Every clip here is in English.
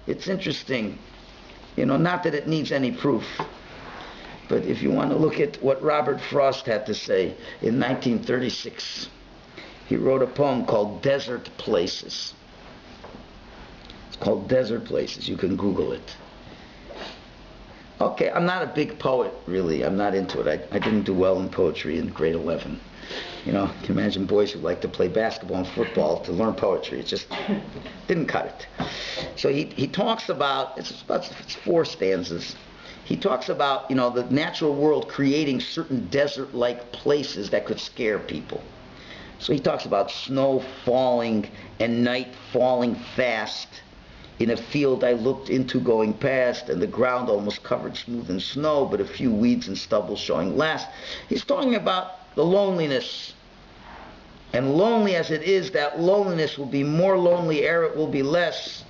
it's interesting. Not that it needs any proof. But if you want to look at what Robert Frost had to say in 1936, he wrote a poem called Desert Places. It's called Desert Places. You can Google it. Okay, I'm not a big poet, really. I'm not into it. I didn't do well in poetry in grade 11. You can imagine boys who like to play basketball and football to learn poetry. It just didn't cut it. So he talks about, it's 4 stanzas. He talks about, the natural world creating certain desert-like places that could scare people. So he talks about snow falling and night falling fast. In a field I looked into going past, and the ground almost covered smooth in snow, but a few weeds and stubble showing last. He's talking about the loneliness. And lonely as it is, that loneliness will be more lonely ere it will be less.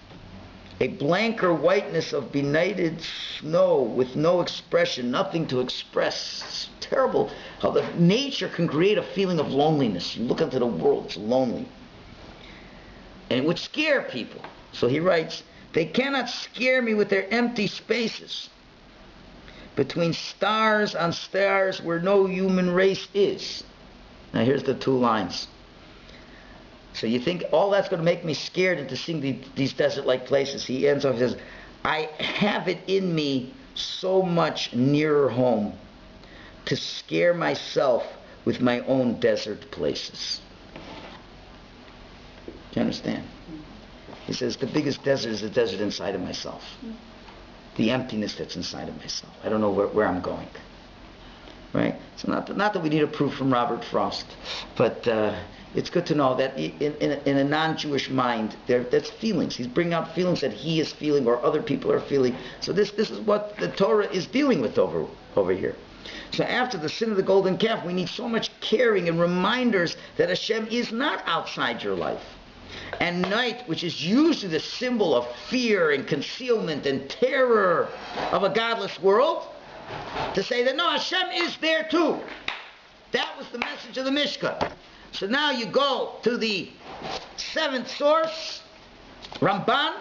A blanker whiteness of benighted snow with no expression, nothing to express. It's terrible how the nature can create a feeling of loneliness. You look into the world, it's lonely. And it would scare people. So he writes, they cannot scare me with their empty spaces. Between stars on stars where no human race is. Now here's the 2 lines. So you think all that's going to make me scared into seeing these desert-like places. He ends off, he says, I have it in me so much nearer home to scare myself with my own desert places. Do you understand? He says the biggest desert is the desert inside of myself. The emptiness that's inside of myself. I don't know where I'm going. Right? So not that we need a proof from Robert Frost, but it's good to know that in a non-Jewish mind, that's feelings. He's bringing out feelings that he is feeling or other people are feeling. So this is what the Torah is dealing with over here. So after the sin of the golden calf, we need so much caring and reminders that Hashem is not outside your life. And night, which is usually the symbol of fear and concealment and terror of a godless world, to say that no, Hashem is there too. That was the message of the Mishka. So now you go to the 7th source. Ramban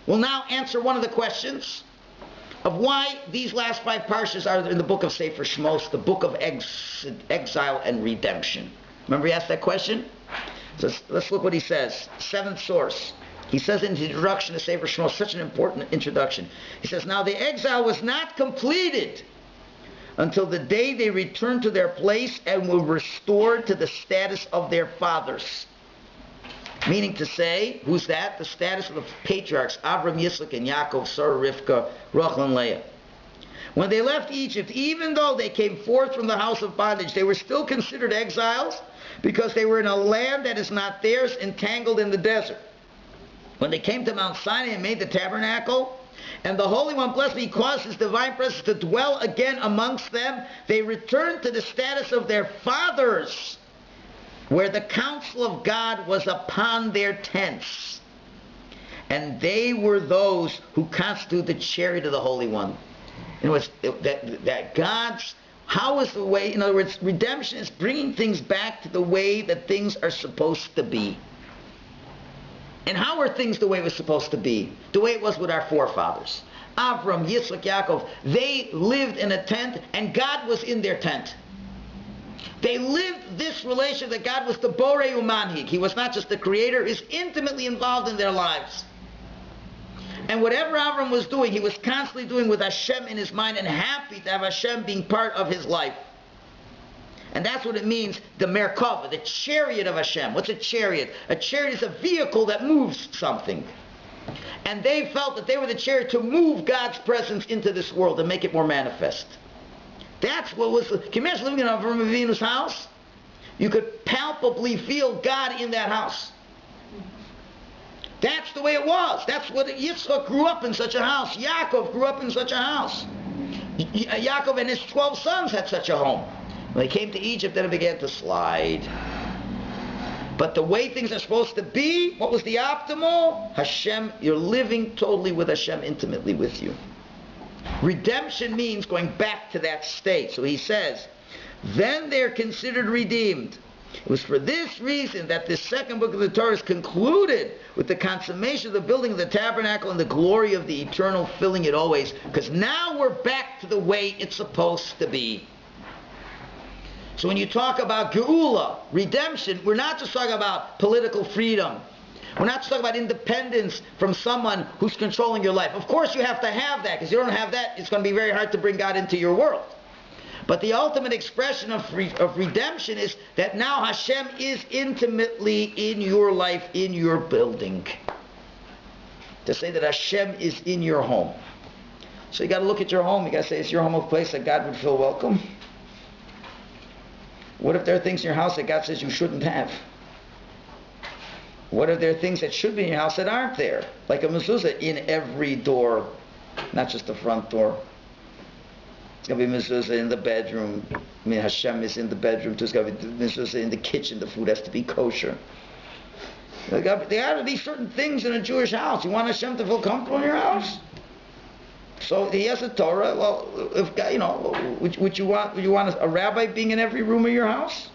will now answer one of the questions of why these last 5 parshas are in the book of Sefer Shemos, the book of exile and redemption. Remember he asked that question? So let's look what he says. 7th source. He says in the introduction to Sefer Shemos, such an important introduction. He says, now the exile was not completed until the day they returned to their place and were restored to the status of their fathers. Meaning to say, who's that? The status of the patriarchs, Avram, Yitzchak, and Yaakov, Sarah, Rivka, Rachel, and Leah. When they left Egypt, even though they came forth from the house of bondage, they were still considered exiles because they were in a land that is not theirs, entangled in the desert. When they came to Mount Sinai and made the tabernacle, and the Holy One, blessed be He, caused His divine presence to dwell again amongst them, they returned to the status of their fathers, where the counsel of God was upon their tents. And they were those who constitute the chariot of the Holy One. In other words, that God's, how is the way, in other words, redemption is bringing things back to the way that things are supposed to be. And how are things the way it was supposed to be? The way it was with our forefathers. Avram, Yitzchak, Yaakov, they lived in a tent and God was in their tent. They lived this relation that God was the Borei Umanhig. He was not just the creator, he was intimately involved in their lives. And whatever Avram was doing, he was constantly doing with Hashem in his mind and happy to have Hashem being part of his life. And that's what it means, the Merkava, the chariot of Hashem. What's a chariot? A chariot is a vehicle that moves something. And they felt that they were the chariot to move God's presence into this world and make it more manifest. That's what was... Can you imagine living in Avram Avinu's house? You could palpably feel God in that house. That's the way it was. That's what Yitzchak grew up in, such a house. Yaakov grew up in such a house. Yaakov and his 12 sons had such a home. When they came to Egypt, then it began to slide. But the way things are supposed to be, what was the optimal? Hashem, you're living totally with Hashem, intimately with you. Redemption means going back to that state. So he says, then they're considered redeemed. It was for this reason that this second book of the Torah is concluded with the consummation of the building of the tabernacle and the glory of the eternal filling it always, because now we're back to the way it's supposed to be. So when you talk about Geula, redemption, we're not just talking about political freedom. We're not just talking about independence from someone who's controlling your life. Of course you have to have that, because you don't have that, it's going to be very hard to bring God into your world. But the ultimate expression of redemption is that now Hashem is intimately in your life, in your building. To say that Hashem is in your home. So you got to look at your home. You got to say, is your home a place that God would feel welcome? What if there are things in your house that God says you shouldn't have? What if there are things that should be in your house that aren't there? Like a mezuzah in every door, not just the front door. It's going to be mezuzah in the bedroom. I mean, Hashem is in the bedroom too. It's going to be mezuzah in the kitchen. The food has to be kosher. There got to be certain things in a Jewish house. You want Hashem to feel comfortable in your house? So he has a Torah. Well, if would you want a rabbi being in every room of your house?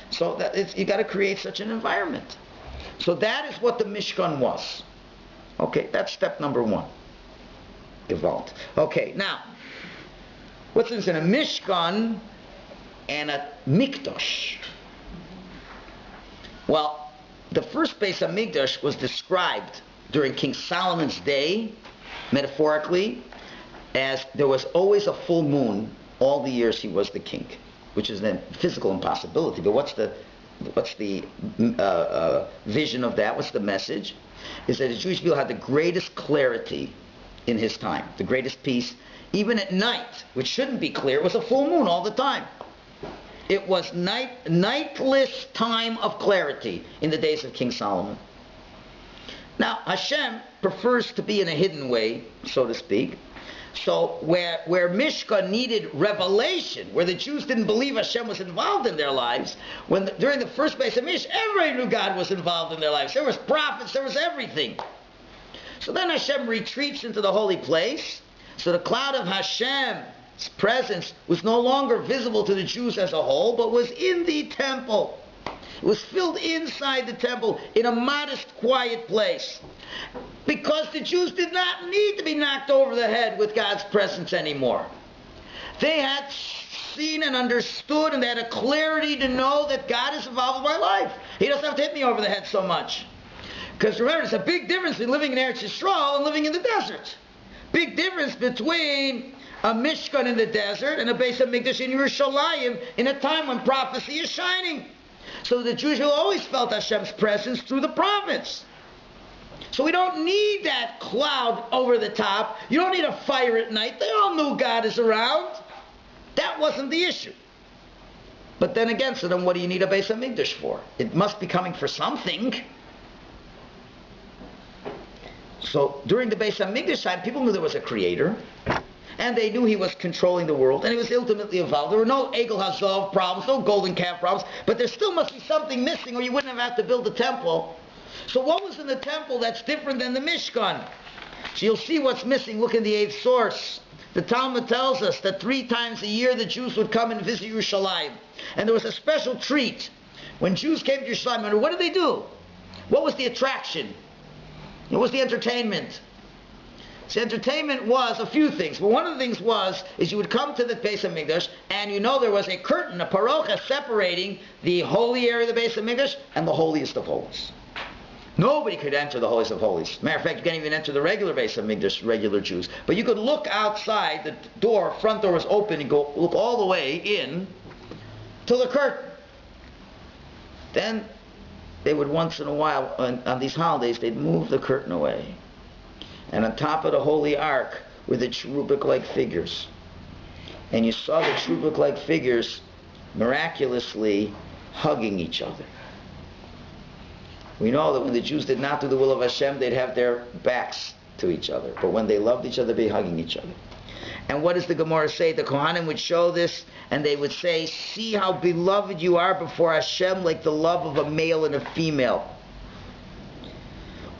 So that you got to create such an environment. So that is what the Mishkan was. Okay, that's step number one. Gewalt. Okay, now. What's the difference in a Mishkan and a Mikdash? Well, the first Beis HaMikdash was described during King Solomon's day, metaphorically, as there was always a full moon all the years he was the king, which is a physical impossibility. But what's the vision of that? What's the message? Is that the Jewish people had the greatest clarity in his time, the greatest peace. Even at night, which shouldn't be clear, it was a full moon all the time. It was nightless time of clarity in the days of King Solomon. Now, Hashem prefers to be in a hidden way, so to speak. So where Mishka needed revelation, where the Jews didn't believe Hashem was involved in their lives, during the first Beis HaMikdash, everybody knew God was involved in their lives. There was prophets, there was everything. So then Hashem retreats into the holy place. So the cloud of Hashem's presence was no longer visible to the Jews as a whole, but was in the temple. It was filled inside the temple in a modest, quiet place. Because the Jews did not need to be knocked over the head with God's presence anymore. They had seen and understood, and they had a clarity to know that God is involved in my life. He doesn't have to hit me over the head so much. Because remember, there's a big difference between living in Eretz Yisrael and living in the desert. Big difference between a Mishkan in the desert and a Beis HaMikdash in Yerushalayim in a time when prophecy is shining. So the Jews have always felt Hashem's presence through the prophets. So we don't need that cloud over the top. You don't need a fire at night. They all knew God is around. That wasn't the issue. But then again, so then what do you need a Beis HaMikdash for? It must be coming for something. So during the Beis HaMikdash time, people knew there was a creator, and they knew he was controlling the world, and he was ultimately involved. There were no Egel Hazov problems, no golden calf problems, but there still must be something missing, or you wouldn't have had to build a temple. So what was in the temple that's different than the Mishkan? So you'll see what's missing. Look in the 8th source. The Talmud tells us that 3 times a year the Jews would come and visit Yerushalayim, and there was a special treat. When Jews came to Yerushalayim, what did they do? What was the attraction? What was the entertainment? So entertainment was a few things. But one of the things is you would come to the Beis HaMikdash, and there was a curtain, a parocha, separating the holy area of the Beis HaMikdash and the holiest of holies. Nobody could enter the holiest of holies. Matter of fact, you can't even enter the regular Beis HaMikdash, regular Jews. But you could look outside, the door, front door was open, and go look all the way in to the curtain. Then they would once in a while, on these holidays, they'd move the curtain away. And on top of the Holy Ark were the cherubic-like figures. And you saw the cherubic-like figures miraculously hugging each other. We know that when the Jews did not do the will of Hashem, they'd have their backs to each other. But when they loved each other, they'd be hugging each other. And what does the Gemara say? The Kohanim would show this, and they would say, see how beloved you are before Hashem, like the love of a male and a female.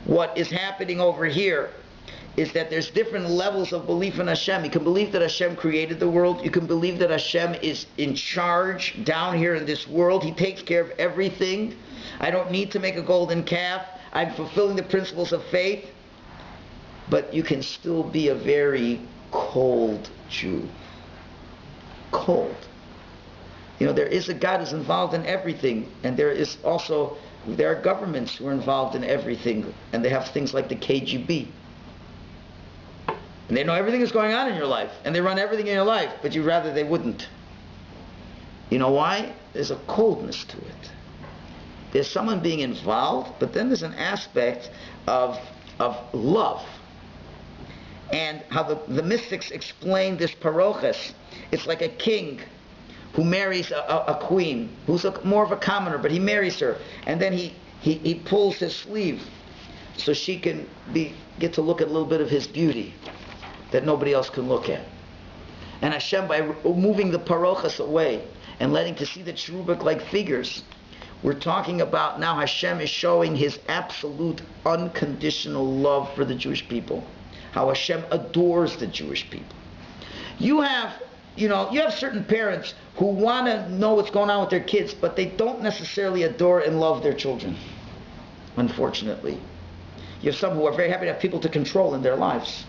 What is happening over here is that there's different levels of belief in Hashem. You can believe that Hashem created the world. You can believe that Hashem is in charge down here in this world. He takes care of everything. I don't need to make a golden calf. I'm fulfilling the principles of faith. But you can still be a very cold Jew. Cold. There is a God who's involved in everything, and there are governments who are involved in everything, and they have things like the KGB. And they know everything that's going on in your life, and they run everything in your life, but you'd rather they wouldn't. You know why? There's a coldness to it. There's someone being involved, but then there's an aspect of love. And how the mystics explain this paroches, it's like a king who marries a queen, who's more of a commoner, but he marries her, and then he pulls his sleeve so she can get to look at a little bit of his beauty that nobody else can look at. And Hashem, by moving the parochas away and letting to see the cherubic-like figures, we're talking about now Hashem is showing His absolute unconditional love for the Jewish people. How Hashem adores the Jewish people. You have certain parents who want to know what's going on with their kids, but they don't necessarily adore and love their children, unfortunately. You have some who are very happy to have people to control in their lives.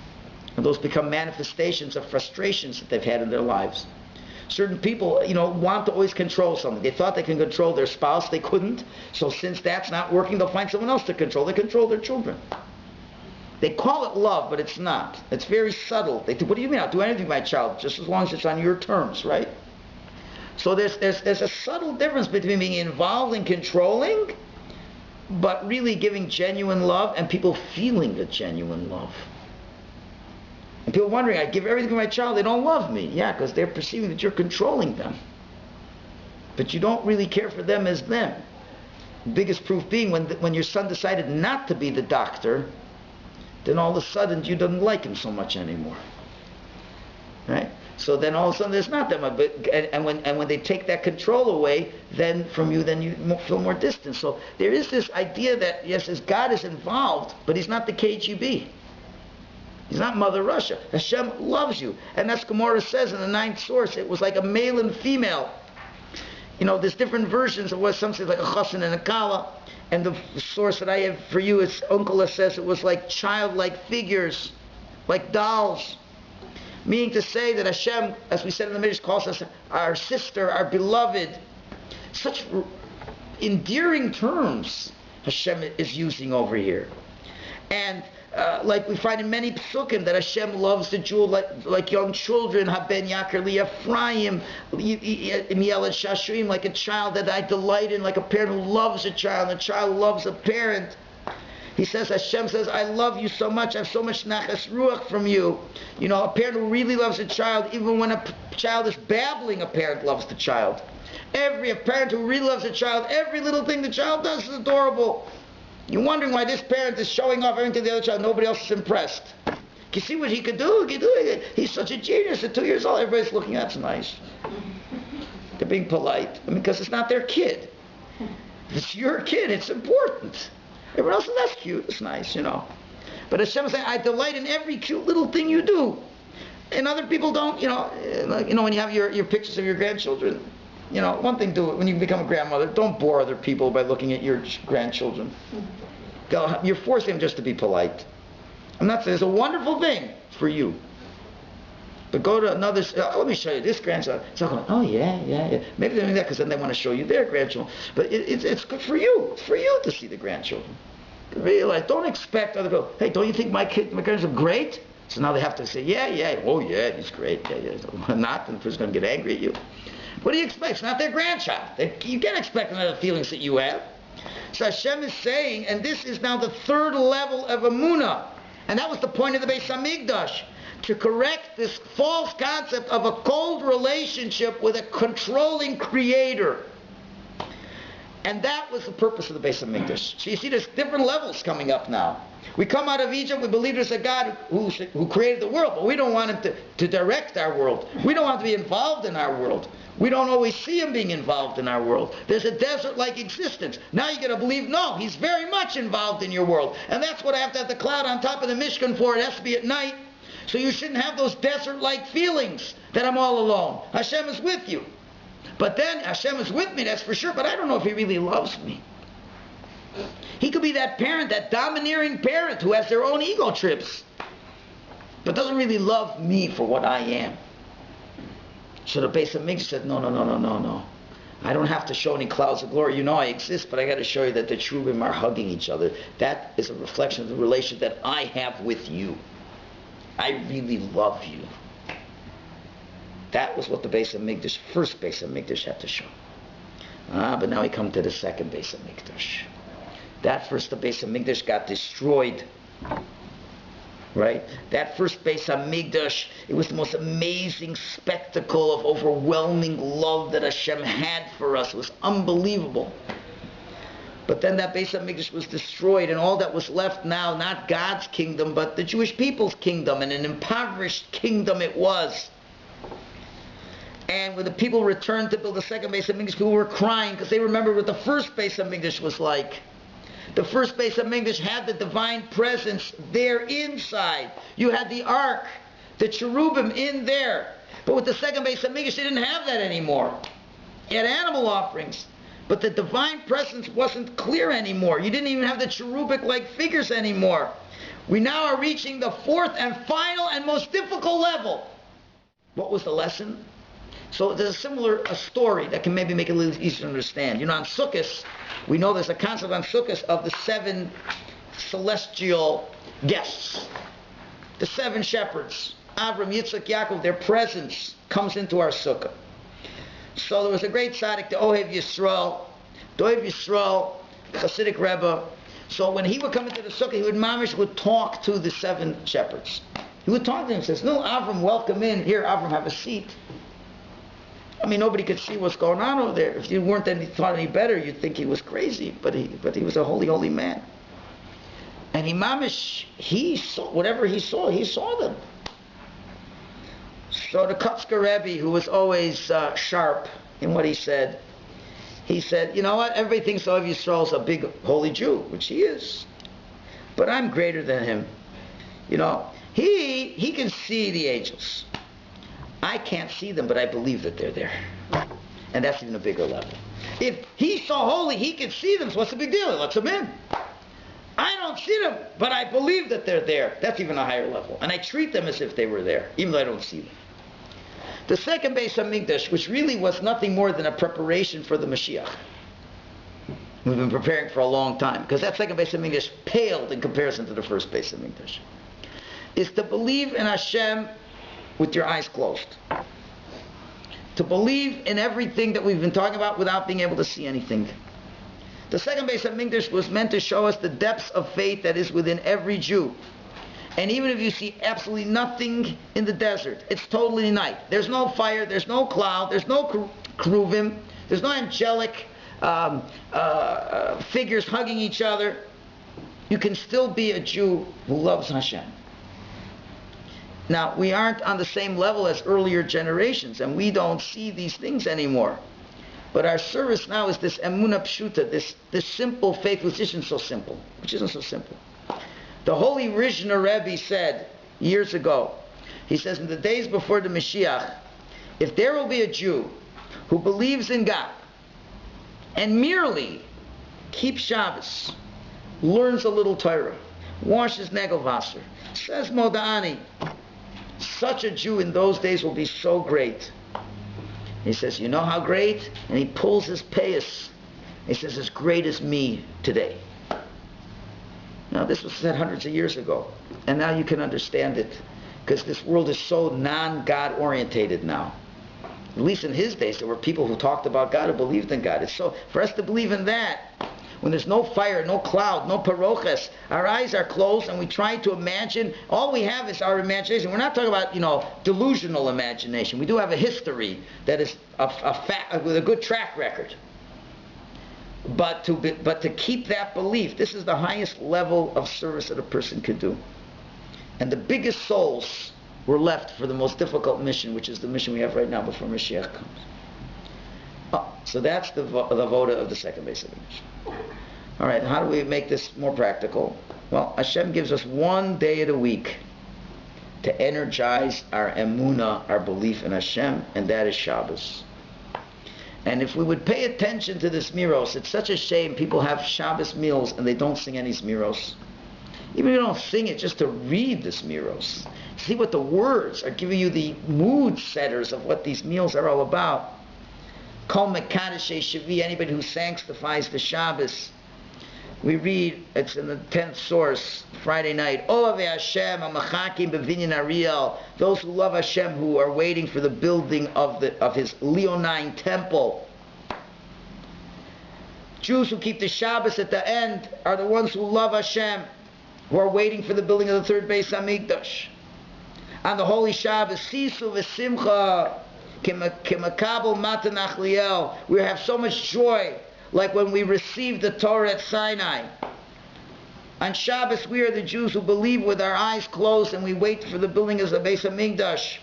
And those become manifestations of frustrations that they've had in their lives. Certain people, want to always control something. They thought they can control their spouse, they couldn't. So since that's not working, they'll find someone else to control. They control their children. They call it love, but it's not. It's very subtle. They think, what do you mean? I'll do anything with my child, just as long as it's on your terms, right? So there's a subtle difference between being involved in controlling, but really giving genuine love, and people feeling the genuine love. And people wondering, I give everything to my child, they don't love me. Yeah, because they're perceiving that you're controlling them. But you don't really care for them as them. The biggest proof being when your son decided not to be the doctor, then all of a sudden you don't like him so much anymore, right? So then all of a sudden there's not that much. And when they take that control away, then from you, then you feel more distant. So there is this idea that yes, as God is involved, but He's not the KGB. He's not Mother Russia. Hashem loves you, and that's Gemara says in the 9th source. It was like a male and female. There's different versions of what some say like a chassan and a kala. And the source that I have for you is Unkala says it was like childlike figures, like dolls. Meaning to say that Hashem, as we said in the Midrash, calls us our sister, our beloved. Such endearing terms Hashem is using over here. And like we find in many psukim that Hashem loves the jewel like young children, haben yakar li Ephraim, mieled shashuim, like a child that I delight in, like a parent who loves a child, and a child loves a parent. He says, Hashem says, I love you so much, I have so much nachas ruach from you. A parent who really loves a child, even when a child is babbling, a parent loves the child. A parent who really loves a child, every little thing the child does is adorable. You're wondering why this parent is showing off everything to the other child. Nobody else is impressed. Can you see what he could do? He's such a genius at 2 years old. Everybody's looking, that's nice. They're being polite. Because it's not their kid. If it's your kid, it's important. Everyone else says, that's cute, it's nice, But Hashem is saying, I delight in every cute little thing you do. And other people don't, when you have your pictures of your grandchildren, one thing do it when you become a grandmother, don't bore other people by looking at your grandchildren. You're forcing them just to be polite. I'm not saying it's a wonderful thing for you. But go to another, let me show you this grandchild. It's all going, oh yeah. Maybe they're doing that because then they want to show you their grandchildren. But it's good for you. It's for you to see the grandchildren. Realize, don't expect other people, hey, don't you think my grandchildren are great? So now they have to say, yeah, oh yeah, he's great. Yeah. Not, then the person's going to get angry at you. What do you expect? It's not their grandchild. You can't expect them to have the feelings that you have. So Hashem is saying, and this is now the 3rd level of Emunah. And that was the point of the Beis HaMikdash. To correct this false concept of a cold relationship with a controlling creator. And that was the purpose of the Beis HaMikdash. So you see there's different levels coming up now. We come out of Egypt, we believe there's a God who created the world, but we don't want him to direct our world. We don't want to be involved in our world. We don't always see him being involved in our world. There's a desert-like existence. Now you got to believe, no, he's very much involved in your world. And that's what I have to have the cloud on top of the Mishkan for. It has to be at night. So you shouldn't have those desert-like feelings that I'm all alone. Hashem is with you. But then Hashem is with me, that's for sure, but I don't know if he really loves me. He could be that parent, that domineering parent who has their own ego trips, but doesn't really love me for what I am. So the Beis HaMikdash said, no. I don't have to show any clouds of glory. You know I exist, but I got to show you that the cherubim are hugging each other. That is a reflection of the relation that I have with you. I really love you. That was what the Beis HaMikdash, first Beis HaMikdash, had to show. But now we come to the second Beis HaMikdash. That first Beis HaMikdash got destroyed. Right? That first Beis HaMikdash, it was the most amazing spectacle of overwhelming love that Hashem had for us. It was unbelievable. But then that Beis HaMikdash was destroyed, and all that was left now, not God's kingdom, but the Jewish people's kingdom, and an impoverished kingdom it was. And when the people returned to build the second Beis HaMikdash, people were crying because they remembered what the first Beis HaMikdash was like. The first Beis HaMikdash had the divine presence there inside. You had the ark, the cherubim in there. But with the second Beis HaMikdash, they didn't have that anymore. You had animal offerings. But the divine presence wasn't clear anymore. You didn't even have the cherubic-like figures anymore. We now are reaching the fourth and final and most difficult level. What was the lesson? So there's a similar story that can maybe make it a little easier to understand. You know, on Sukkot, we know there's a concept on Sukkot of the 7 celestial guests. The 7 shepherds. Avram, Yitzchak, Yaakov, their presence comes into our Sukkah. So there was a great tzaddik, the Ohev Yisrael, Hasidic Rebbe. So when he would come into the Sukkah, he would talk to the 7 shepherds. He would talk to them and says, no, Avram, welcome in. Here, Avram, have a seat. I mean, nobody could see what's going on over there. If you thought any better, you'd think he was crazy. But he was a holy, holy man. And he saw whatever he saw them. So the Kutzker Rebbe, who was always sharp in what he said, you know what? Everybody thinks Ohev Yisrael is a big holy Jew, which he is. But I'm greater than him. You know, he can see the angels. I can't see them, but I believe that they're there. And that's even a bigger level. If he's so holy, he can see them, so what's the big deal? He lets them in. I don't see them, but I believe that they're there. That's even a higher level. And I treat them as if they were there, even though I don't see them. The second Beis HaMikdash, which really was nothing more than a preparation for the Mashiach. We've been preparing for a long time, because that second Beis HaMikdash paled in comparison to the first Beis HaMikdash. Is to believe in Hashem with your eyes closed. To believe in everything that we've been talking about without being able to see anything. The second Beis HaMikdash was meant to show us the depths of faith that is within every Jew. And even if you see absolutely nothing in the desert, it's totally night. There's no fire, there's no cloud, there's no cherubim, there's no angelic figures hugging each other. You can still be a Jew who loves Hashem. Now, we aren't on the same level as earlier generations, and we don't see these things anymore. But our service now is this emunah pshuta, this simple faith, which isn't so simple. The holy Rishna Rebbe said years ago, he says, in the days before the Mashiach, if there will be a Jew who believes in God and merely keeps Shabbos, learns a little Torah, washes Negelwasser, says Moda'ani, such a Jew in those days will be so great. He says, you know how great? And he pulls his payas. He says, as great as me today. Now, this was said hundreds of years ago. And now you can understand it. Because this world is so non-God orientated now. At least in his days, there were people who talked about God, who believed in God. It's so, for us to believe in that, when there's no fire, no cloud, no paroches, our eyes are closed and we try to imagine, all we have is our imagination. We're not talking about, delusional imagination. We do have a history that is with a good track record. But to keep that belief, this is the highest level of service that a person could do. And the biggest souls were left for the most difficult mission, which is the mission we have right now before Mashiach comes. So that's the voda of the second base of the mission. All right, how do we make this more practical? Well, Hashem gives us one day of the week to energize our emunah, our belief in Hashem, and that is Shabbos. And if we would pay attention to this miros, it's such a shame people have Shabbos meals and they don't sing any miros. Even if you don't sing it, just to read this miros. See what the words are giving you, the mood setters of what these meals are all about. Kol Mekadeshei Shavi, anybody who sanctifies the Shabbos. We read, it's in the 10th source, Friday night, Olavei Hashem, HaMachakim B'Vinyan Ariel, those who love Hashem, who are waiting for the building of his Leonine temple. Jews who keep the Shabbos at the end are the ones who love Hashem, who are waiting for the building of the third Beis HaMikdash. On the Holy Shabbos, Sisu V'Simcha, Kimakabel Matanach Liel, we have so much joy, like when we received the Torah at Sinai. On Shabbos, we are the Jews who believe with our eyes closed and we wait for the building of the Beis HaMikdash.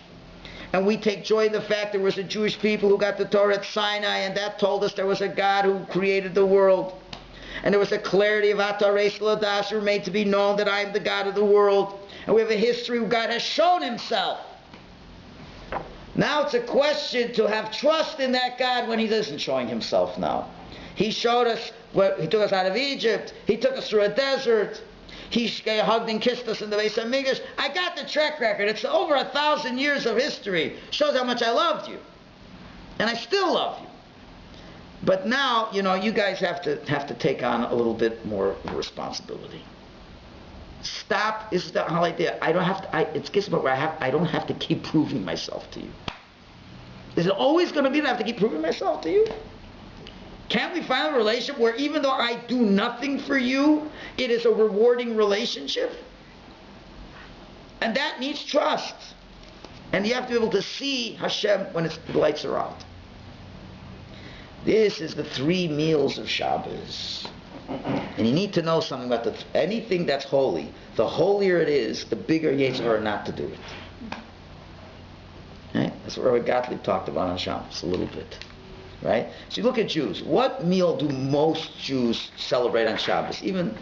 And we take joy in the fact there was a Jewish people who got the Torah at Sinai, and that told us there was a God who created the world. And there was a clarity of Atareis Ladash, who were made to be known that I am the God of the world. And we have a history where God has shown himself. Now it's a question to have trust in that God when he isn't showing himself now. He showed us, he took us out of Egypt. He took us through a desert. He hugged and kissed us in the Beis HaMikdash. I got the track record. It's over 1,000 years of history. Shows how much I loved you. And I still love you. But now, you guys have to take on a little bit more responsibility. Stop. This is the whole idea. I don't have to. It gets to where I don't have to keep proving myself to you. Is it always going to be that I have to keep proving myself to you? Can't we find a relationship where even though I do nothing for you, it is a rewarding relationship? And that needs trust. And you have to be able to see Hashem when the lights are out. This is the 3 meals of Shabbos. And you need to know something about anything that's holy. The holier it is, the bigger Yetzer Hara not to do it. Right? That's what Rabbi Gottlieb talked about on Shabbos a little bit. Right? So you look at Jews. What meal do most Jews celebrate on Shabbos? Even,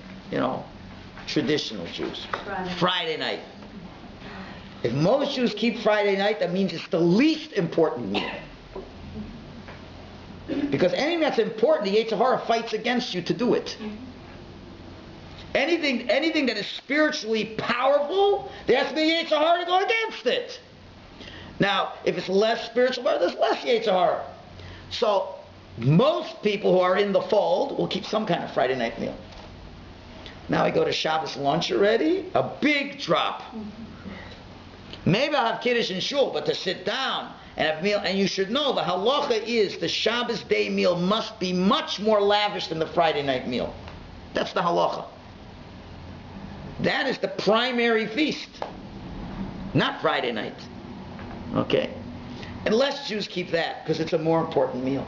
traditional Jews. Friday night. If most Jews keep Friday night, that means it's the least important meal. Because anything that's important, the Yetzer Hara fights against you to do it. Anything that is spiritually powerful, there has to be Yetzer Hara to go against it. Now, if it's less spiritual, there's less Yetzer Hara. So, most people who are in the fold will keep some kind of Friday night meal. Now we go to Shabbos lunch already, a big drop. Maybe I'll have Kiddush in Shul, but to sit down and have meal, and you should know the halacha is the Shabbos day meal must be much more lavish than the Friday night meal. That's the halacha. That is the primary feast, not Friday night. Okay? Unless Jews keep that, because it's a more important meal.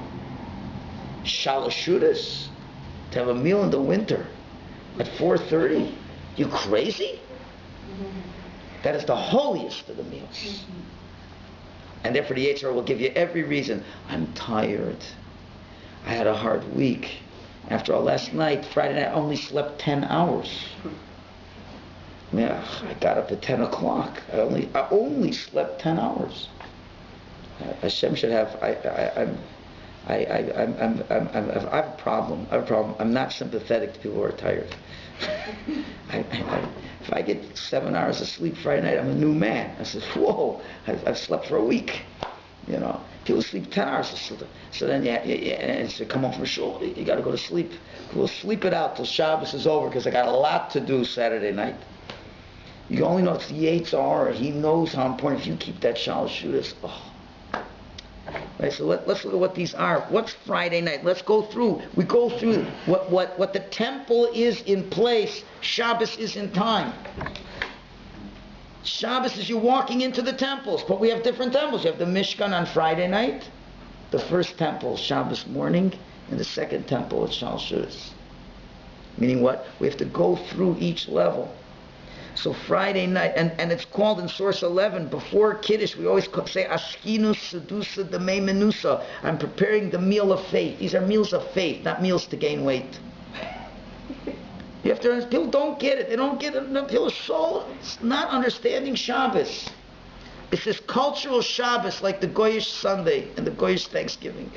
Shalashudas, to have a meal in the winter at 4:30, you crazy? That is the holiest of the meals. And therefore the Yetzer Hara will give you every reason. I'm tired. I had a hard week. After all, last night, Friday night, I only slept 10 hours. I got up at 10 o'clock. I only slept 10 hours. Hashem should have. I have a problem. I'm not sympathetic to people who are tired. If I get 7 hours of sleep Friday night, I'm a new man. I said, whoa, I've slept for a week. People sleep 10 hours of sleep. So then, and so come home from shul, you got to go to sleep. We'll sleep it out till Shabbos is over because I got a lot to do Saturday night. You only know it's the Yetzer Hara. He knows how important. If you keep that Shalashudas, Right, so let's look at what these are. What's Friday night? Let's go through. We go through what the temple is in place. Shabbos is in time. Shabbos is you walking into the temples, but we have different temples. You have the Mishkan on Friday night. The first temple, Shabbos morning, in the second temple at Shal Shudas. Meaning what? We have to go through each level. So Friday night, and it's called in source 11, before Kiddush, we always say, Askinu Sedusa Demei Menusa. I'm preparing the meal of faith. These are meals of faith, not meals to gain weight. You have to understand, people don't get it. They don't get it. People are so not understanding Shabbos. It's this cultural Shabbos like the Goyish Sunday and the Goyish Thanksgiving.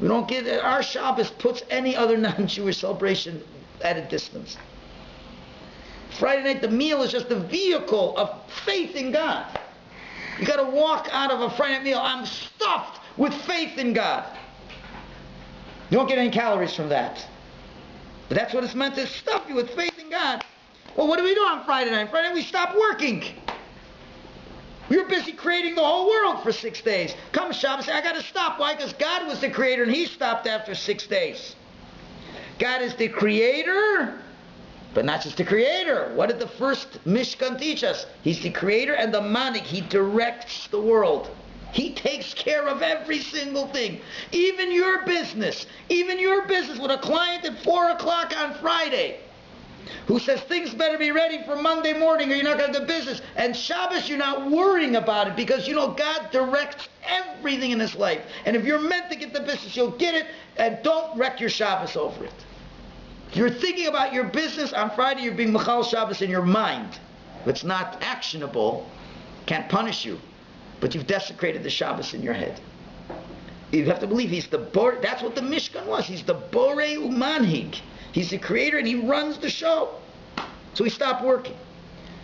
We don't get it. Our Shabbos puts any other non-Jewish celebration at a distance. Friday night, the meal is just the vehicle of faith in God. You got to walk out of a Friday night meal. I'm stuffed with faith in God. You don't get any calories from that. But that's what it's meant to stuff you with faith in God. Well, what do we do on Friday night? Friday night we stop working. We're busy creating the whole world for 6 days. Come Shabbos, I got to stop. Why? Because God was the creator and he stopped after 6 days. God is the creator, but not just the creator. What did the first Mishkan teach us? He's the creator and the manik. He directs the world. He takes care of every single thing. Even your business with a client at 4 o'clock on Friday who says things better be ready for Monday morning or you're not going to do business. And Shabbos, you're not worrying about it because you know God directs everything in his life. And if you're meant to get the business, you'll get it, and don't wreck your Shabbos over it. If you're thinking about your business on Friday, you're being Machal Shabbos in your mind. If it's not actionable, can't punish you. But you've desecrated the Shabbos in your head. You have to believe he's the Bore. That's what the Mishkan was. He's the Bore Umanhig. He's the creator and he runs the show. So we stop working.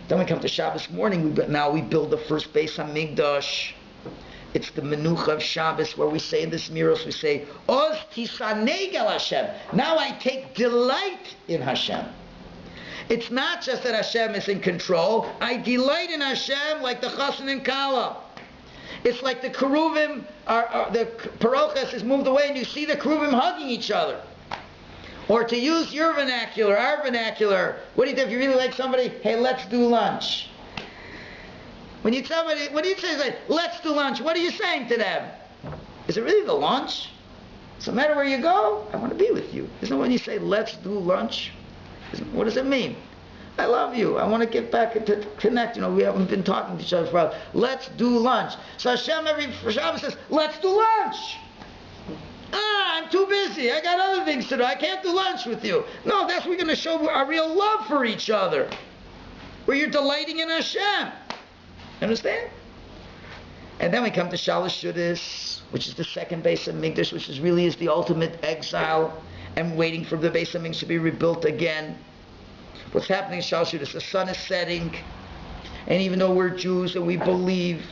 Then we come to Shabbos morning. Now we build the first Beis HaMikdash. It's the Menucha of Shabbos where we say in this Miros, we say, Oz tisaneg el Hashem. Now I take delight in Hashem. It's not just that Hashem is in control. I delight in Hashem like the Chassan and Kala. It's like the Keruvim, the Parochas is moved away and you see the Keruvim hugging each other. Or to use your vernacular, our vernacular, what do you do if you really like somebody? Hey, let's do lunch. When you tell somebody, what do you say? Like, let's do lunch. What are you saying to them? Is it really the lunch? Does it matter where you go? I want to be with you. Isn't it when you say, let's do lunch? What does it mean? I love you. I want to get back to connect. You know, we haven't been talking to each other for a while. Let's do lunch. So Hashem every Shabbos says, let's do lunch. I'm too busy. I got other things to do. I can't do lunch with you. No, that's we're going to show our real love for each other. Where you're delighting in Hashem. Understand? And then we come to Shalosh Shudas, which is the second Beis HaMikdash, which is really the ultimate exile and waiting for the Beis HaMikdash to be rebuilt again. What's happening in Shalosh Shudas? The sun is setting, and even though we're Jews and we believe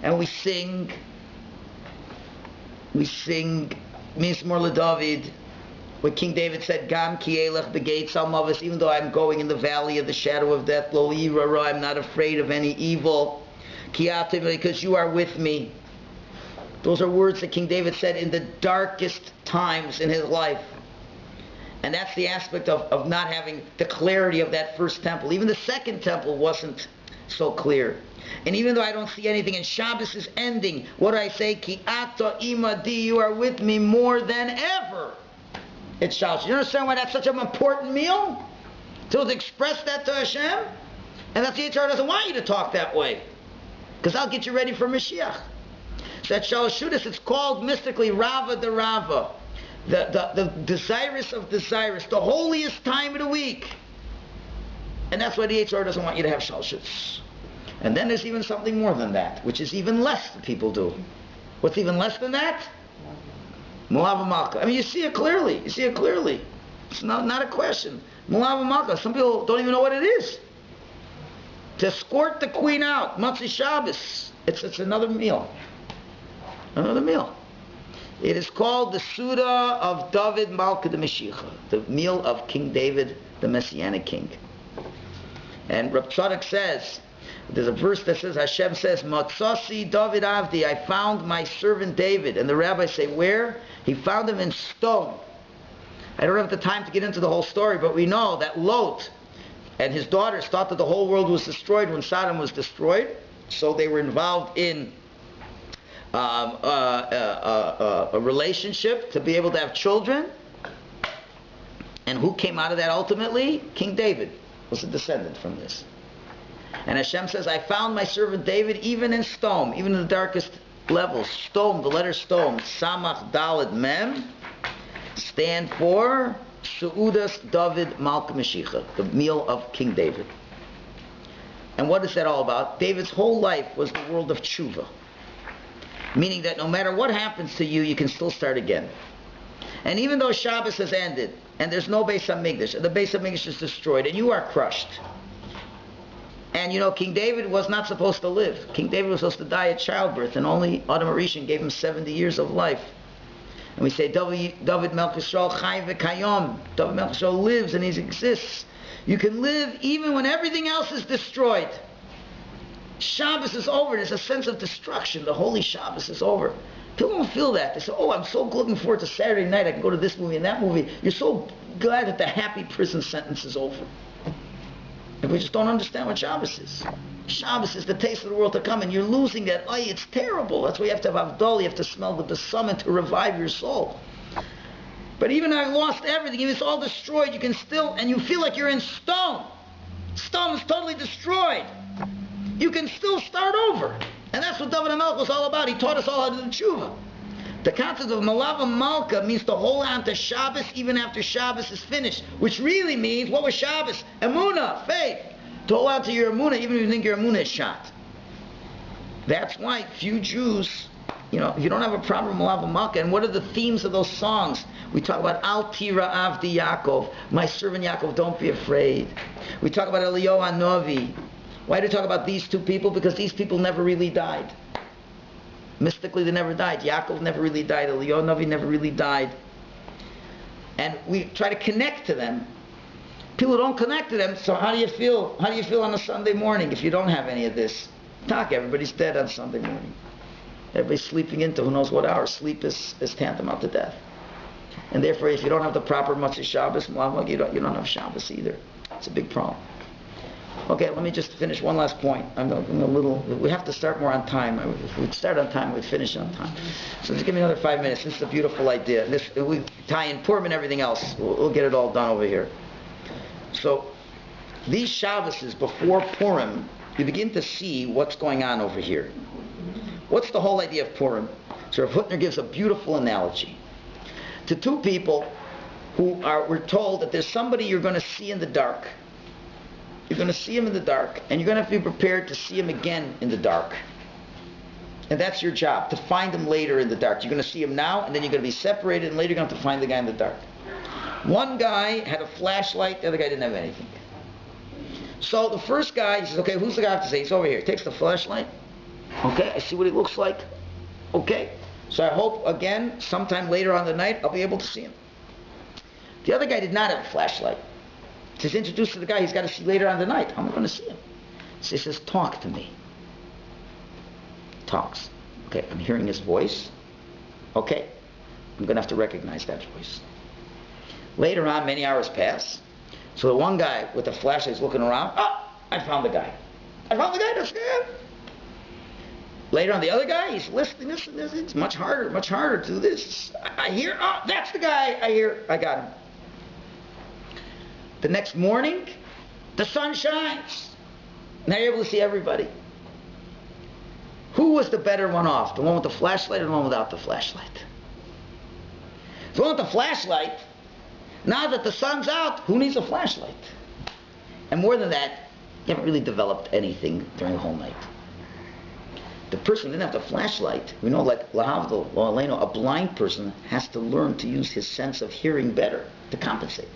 and we sing Mizmor LeDavid, when King David said, Gam ki elech begates almavis, even though I'm going in the valley of the shadow of death, lo yirah, I'm not afraid of any evil, ki ativ, because you are with me. Those are words that King David said in the darkest times in his life. And that's the aspect of not having the clarity of that first temple. Even the second temple wasn't so clear. And even though I don't see anything, and Shabbos is ending, what do I say? Ki ata imadi, you are with me more than ever. It's Shabbos. You understand why that's such an important meal? To express that to Hashem? And that's the HR doesn't want you to talk that way. Because I'll get you ready for Mashiach. So at Shalosh Shudas, it's called mystically Rava de Rava. The desirous of desirous, the holiest time of the week. And that's why the HR doesn't want you to have Shalosh Shudas. And then there's even something more than that, which is even less that people do. What's even less than that? Mulav Malka. I mean, you see it clearly. It's not a question. Mulav Malka. Some people don't even know what it is. To escort the queen out, Matzah Shabbos. It's another meal. Another meal. It is called the Suda of David Malka the Mashiach, the meal of King David, the Messianic king. And Reb Tzadok says, there's a verse that says, Hashem says, Matzasi David Avdi, I found my servant David. And the rabbis say, where? He found him in stone. I don't have the time to get into the whole story, but we know that Lot and his daughters thought that the whole world was destroyed when Sodom was destroyed. So they were involved in a relationship, to be able to have children. And who came out of that ultimately? King David was a descendant from this. And Hashem says, I found my servant David even in Stom, even in the darkest levels. Stom, the letter Stom, Samach Daled Mem, stand for Seudas David Malka Mashiach, the meal of King David. And what is that all about? David's whole life was the world of tshuva. Meaning that no matter what happens to you, you can still start again. And even though Shabbos has ended, and there's no Beis HaMikdash, and the Beis HaMikdash is destroyed, and you are crushed. And you know, King David was not supposed to live. King David was supposed to die at childbirth, and only Adam HaRishon gave him 70 years of life. And we say, David Melech Yisrael Chai V'Kayom. David Melech Yisrael lives and he exists. You can live even when everything else is destroyed. Shabbos is over. There's a sense of destruction. The holy Shabbos is over. People don't feel that. They say, oh, I'm so looking forward to Saturday night. I can go to this movie and that movie. You're so glad that the happy prison sentence is over. And we just don't understand what Shabbos is. Shabbos is the taste of the world to come, and you're losing that. Oh, it's terrible. That's why you have to have Avdol. You have to smell the besamim to revive your soul. But even though I lost everything, even if it's all destroyed, you can still, and you feel like you're in stone. Stone is totally destroyed. You can still start over. And that's what David HaMelech was all about. He taught us all how to do tshuva. The concept of Malava Malka means to hold on to Shabbos even after Shabbos is finished. Which really means, what was Shabbos? Emunah, faith. To hold on to your Emunah even if you think your Emunah is shot. That's why few Jews, you know, if you don't have a proper Malava Malka, and what are the themes of those songs? We talk about Al Tira Avdi Yaakov, my servant Yaakov, don't be afraid. We talk about Eliyahu Hanavi. Why do we talk about these two people? Because these people never really died. Mystically, they never died. Yaakov never really died. Eliyahu Hanavi never really died. And we try to connect to them. People don't connect to them, so how do you feel? How do you feel on a Sunday morning if you don't have any of this? Talk, everybody's dead on Sunday morning. Everybody's sleeping into who knows what hour. Sleep is tantamount to death. And therefore, if you don't have the proper Motzei Shabbos, you don't have Shabbos either. It's a big problem. Okay, let me just finish one last point. We have to start more on time. If we'd start on time, we'd finish on time. So just give me another 5 minutes. This is a beautiful idea. We tie in Purim and everything else. We'll get it all done over here. So these Shabbos before Purim, you begin to see what's going on over here. What's the whole idea of Purim? So Rav Hutner gives a beautiful analogy. To two people who were told that there's somebody you're going to see in the dark. You're going to see him in the dark, and you're going to have to be prepared to see him again in the dark. And that's your job, to find him later in the dark. You're going to see him now, and then you're going to be separated, and later you're going to have to find the guy in the dark. One guy had a flashlight, the other guy didn't have anything. So the first guy, he says, okay, who's the guy I have to say? He's over here. He takes the flashlight. Okay, I see what he looks like. Okay. So I hope, again, sometime later on the night, I'll be able to see him. The other guy did not have a flashlight. He's introduced to the guy he's got to see later on the night. How am I going to see him? So he says, talk to me. Talks. Okay, I'm hearing his voice. Okay, I'm going to have to recognize that voice. Later on, many hours pass. So the one guy with the flashlight is looking around. Ah, I found the guy. I found the guy, that's good. Later on, the other guy, he's listening. It's much harder to do this. I hear, oh, that's the guy. I got him. The next morning, the sun shines. Now you're able to see everybody. Who was the better one off? The one with the flashlight or the one without the flashlight? The one with the flashlight, now that the sun's out, who needs a flashlight? And more than that, you haven't really developed anything during the whole night. The person who didn't have the flashlight, we know, like Lahavdil, a blind person has to learn to use his sense of hearing better to compensate.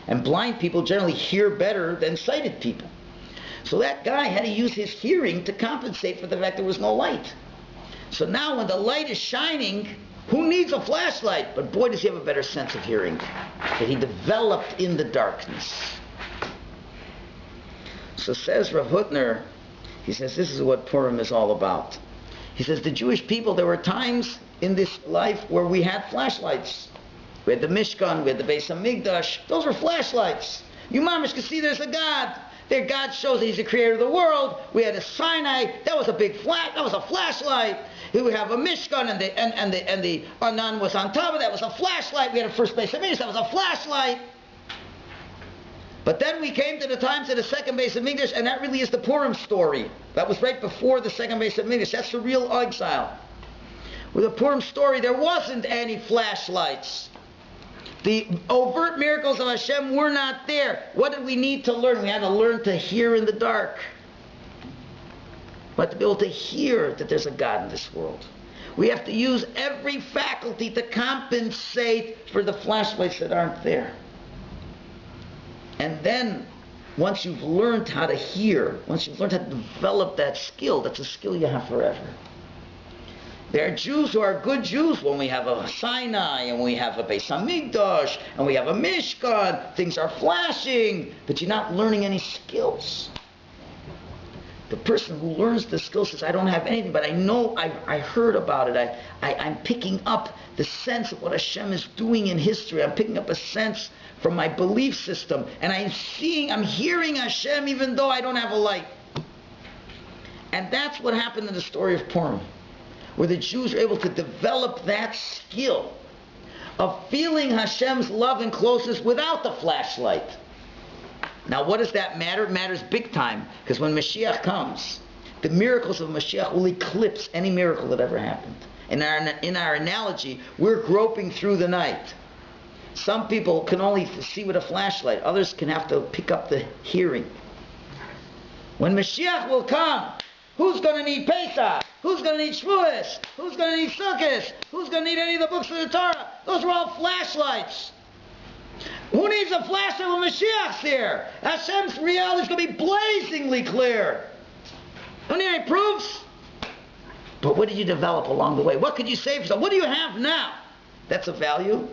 And blind people generally hear better than sighted people. So that guy had to use his hearing to compensate for the fact there was no light. So now when the light is shining, who needs a flashlight? But boy, does he have a better sense of hearing that he developed in the darkness. So says Rav Hutner, he says this is what Purim is all about. He says the Jewish people, there were times in this life where we had flashlights. We had the Mishkan, we had the Beis HaMikdash. Those were flashlights. You mamish can see there's a God. Their God shows that He's the creator of the world. We had a Sinai. That was a big flash. That was a flashlight. We have a Mishkan, and the Anan was on top of that. Was a flashlight. We had a first base of Mikdash. That was a flashlight. But then we came to the times of the second base of Mikdash, and that really is the Purim story. That was right before the second base of Mikdash. That's the real exile. With the Purim story, there wasn't any flashlights. The overt miracles of Hashem were not there. What did we need to learn? We had to learn to hear in the dark. We have to be able to hear that there's a God in this world. We have to use every faculty to compensate for the flashlights that aren't there. And then, once you've learned how to hear, once you've learned how to develop that skill, that's a skill you have forever. There are Jews who are good Jews when we have a Sinai, and we have a Beis Hamikdash, and we have a Mishkan. Things are flashing, but you're not learning any skills. The person who learns the skill says, I don't have anything, but I know, I heard about it. I'm picking up the sense of what Hashem is doing in history. I'm picking up a sense from my belief system, and I'm hearing Hashem even though I don't have a light. And that's what happened in the story of Purim, where the Jews were able to develop that skill of feeling Hashem's love and closeness without the flashlight. Now, what does that matter? It matters big time, because when Mashiach comes, the miracles of Mashiach will eclipse any miracle that ever happened. In our analogy, we're groping through the night. Some people can only see with a flashlight. Others can have to pick up the hearing. When Mashiach will come, who's going to need Pesach? Who's going to need Shabbos? Who's going to need Sukkot? Who's going to need any of the books of the Torah? Those are all flashlights. Who needs a flashlight when Mashiach's here? Hashem's reality is going to be blazingly clear. Don't need any proofs. But what did you develop along the way? What could you say for yourself? What do you have now? That's a value.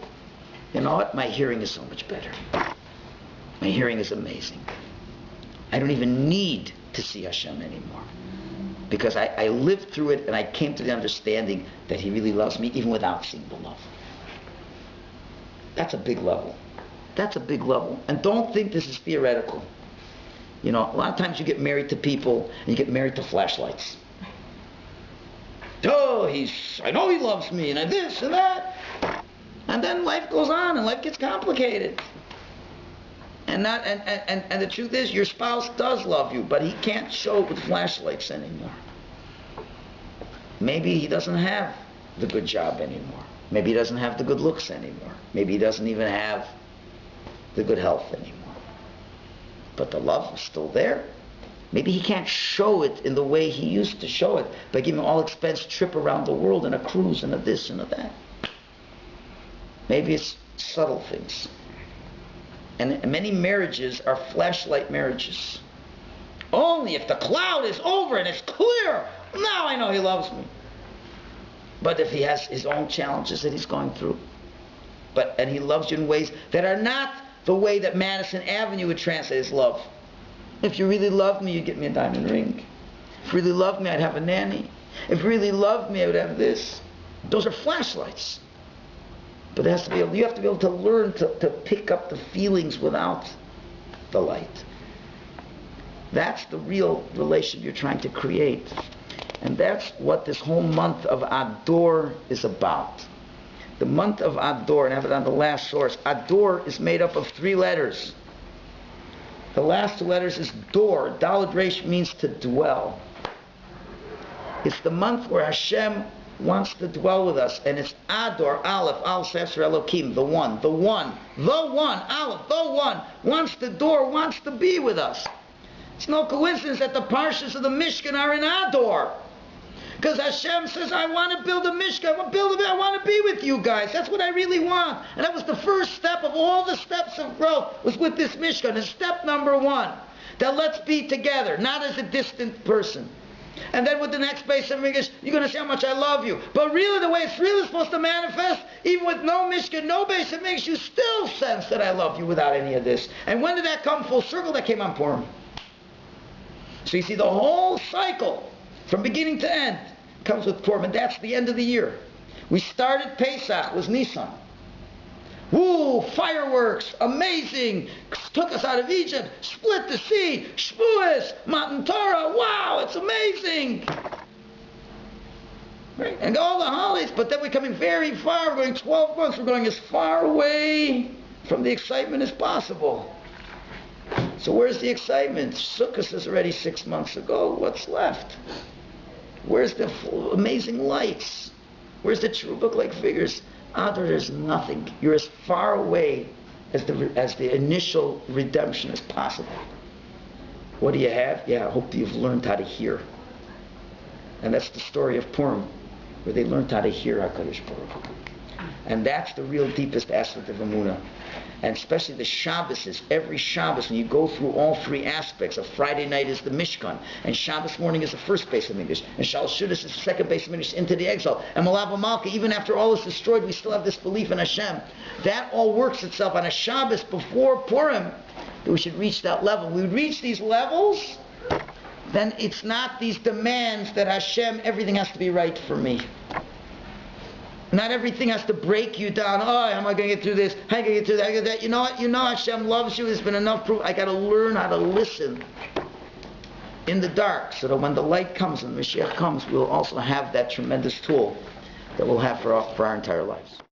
You know what? My hearing is so much better. My hearing is amazing. I don't even need to see Hashem anymore. Because I lived through it, and I came to the understanding that He really loves me even without seeing the love. That's a big level. That's a big level. And don't think this is theoretical. You know, a lot of times you get married to people, and you get married to flashlights. Oh, I know he loves me, and this and that. And then life goes on, and life gets complicated. And the truth is, your spouse does love you, but he can't show it with flashlights anymore. Maybe he doesn't have the good job anymore. Maybe he doesn't have the good looks anymore. Maybe he doesn't even have the good health anymore. But the love is still there. Maybe he can't show it in the way he used to show it, by giving an all-expense trip around the world and a cruise and a this and a that. Maybe it's subtle things. And many marriages are flashlight marriages. Only if the cloud is over and it's clear, now I know he loves me. But if he has his own challenges that he's going through, and he loves you in ways that are not the way that Madison Avenue would translate his love. If you really loved me, you'd get me a diamond ring. If you really loved me, I'd have a nanny. If you really loved me, I would have this. Those are flashlights. But you have to be able to learn to pick up the feelings without the light. That's the real relation you're trying to create. And that's what this whole month of Ador is about. The month of Ador, and I have it on the last source. Ador is made up of 3 letters. The last 2 letters is Dor. Daled Resh means to dwell. It's the month where Hashem wants to dwell with us, and it's Ador, Aleph, Sefer Elokim, the one, Aleph, the one, wants to be with us. It's no coincidence that the parshas of the Mishkan are in Ador. Because Hashem says, I want to build a Mishka, I want to be with you guys. That's what I really want. And that was the first step of all the steps of growth, was with this Mishka. And step number 1, that let's be together, not as a distant person. And then with the next base of English, you're going to say how much I love you. But really, the way it's really supposed to manifest, even with no Mishka, no base of English, you still sense that I love you without any of this. And when did that come full circle? That came on Purim. So you see, the whole cycle, from beginning to end, comes with Purim, and that's the end of the year. We started Pesach, was Nisan. Woo, fireworks, amazing, took us out of Egypt, split the sea, Shabbos, Matan Torah, wow, it's amazing. Right? And all the holidays, but then we're coming very far. We're going 12 months. We're going as far away from the excitement as possible. So where's the excitement? Sukkot is already 6 months ago. What's left? Where's the amazing lights? Where's the true book-like figures? Adar, there's nothing. You're as far away as the initial redemption as possible. What do you have? Yeah, I hope that you've learned how to hear. And that's the story of Purim, where they learned how to hear HaKadosh Baruch Hu. And that's the real deepest aspect of Emunah. And especially the Shabbos, every Shabbos, when you go through all three aspects, of Friday night is the Mishkan, and Shabbos morning is the first base of English, and Shal Shudas is the second base of English into the exile, and Malav Malka, even after all is destroyed, we still have this belief in Hashem. That all works itself on a Shabbos before Purim, that we should reach that level. We would reach these levels, then it's not these demands that Hashem, everything has to be right for me. Not everything has to break you down. Oh, how am I going to get through this? How am I going to get through that? I get that. You know what? You know Hashem loves you. There's been enough proof. I got to learn how to listen in the dark, so that when the light comes and Mashiach comes, we'll also have that tremendous tool that we'll have for our entire lives.